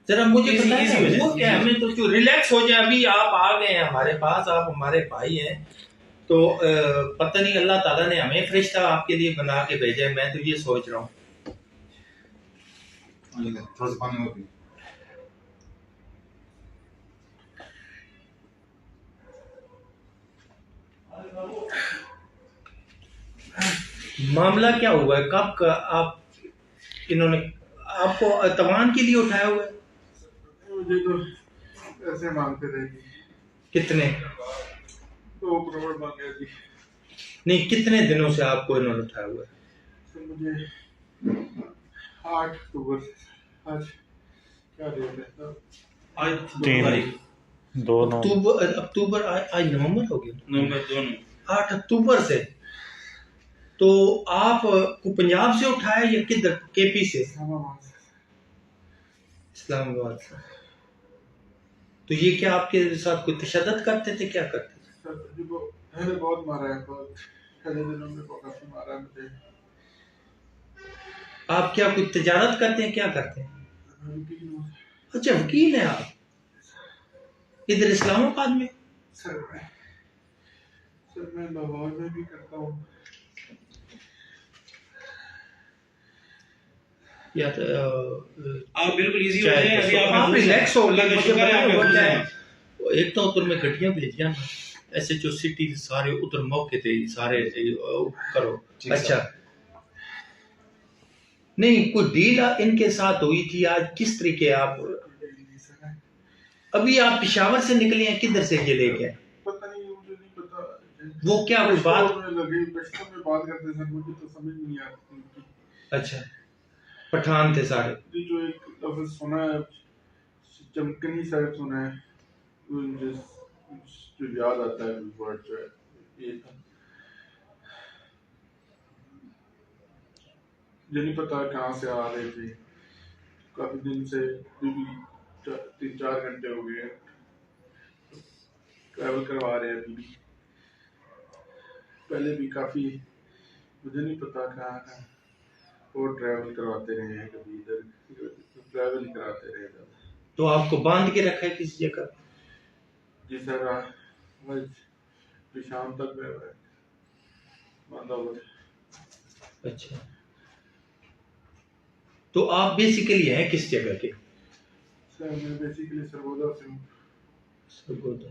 जरा मुझे बताइए वो क्या, हमें तो क्यों रिलैक्स हो जाए। अभी आप आ गए हैं हमारे पास, आप हमारे भाई हैं, तो पता नहीं अल्लाह ताला ने हमें फरिश्ता आपके लिए बना के भेजा है। मैं तो ये सोच रहा हूँ। थोड़ा सा पानी और मामला क्या हुआ है, कब का आप इन्होंने आपको तवान के लिए उठाया हुआ है? मुझे तो ऐसे मांगते थे जी। कितने? 2 करोड़ मांगे जी। नहीं, कितने दिनों से आपको इन्होंने उठाया हुआ है? तो मुझे 8 अक्टूबर से आज क्या डेट है, आज 2 तारीख, 2 अक्टूबर आज नवंबर हो गया, नवंबर 2 8 अक्टूबर से। तो आप को पंजाब से उठाया या किधर, केपी से? इस्लामाबाद से। तो ये क्या आपके साथ कोई तशद्दुद करते थे, क्या करते थे? सर जी को पहले बहुत मारा है, पहले दिनों में काफी मारा है मुझे। आप क्या कोई तिजारत करते हैं, क्या करते हैं? अच्छा, वकील हैं आप इधर इस्लामाबाद में? सर मैं लाहौर में भी करता हूँ। या तो आप बिल्कुल इजी हो जाए, अभी आप रिलैक्स हो, अल्लाह का शुक्र है आप खुश हैं। एक तो उधर में गड्डियां भेजिया ना, ऐसे जो सिटी सारे उधर मौके थे सारे करो। अच्छा, नहीं कोई डील इनके साथ हुई थी आज, किस तरीके आप अभी आप पेशावर से निकले हैं, किधर से ये लेके? पता नहीं, मुझे नहीं पता। वो क्या कोई बात लगी पश्तो में बात करते थे, मुझे तो समझ नहीं आती। अच्छा, पठान थे सारे। जो एक लफ्ज सुना है, चमकनी साहब सुना है, जो याद आता है वर्ड जो है ये था। मुझे नहीं पता कहाँ से आ रहे थे, काफी दिन से, 3-4 घंटे हो गए ट्रैवल करवा रहे हैं अभी भी। पहले भी काफी, मुझे नहीं पता कहाँ और ट्रैवल करवाते रहे हैं, कभी इधर ट्रैवल ही कराते रहे हैं। तो आपको बांध के रखा है किसी जगह? जी सर, आज शाम तक बांधा हुआ है। अच्छा, तो आप बेसिकली हैं किस जगह के? सर मैं बेसिकली सरगोदा से हूँ। सरगोदा।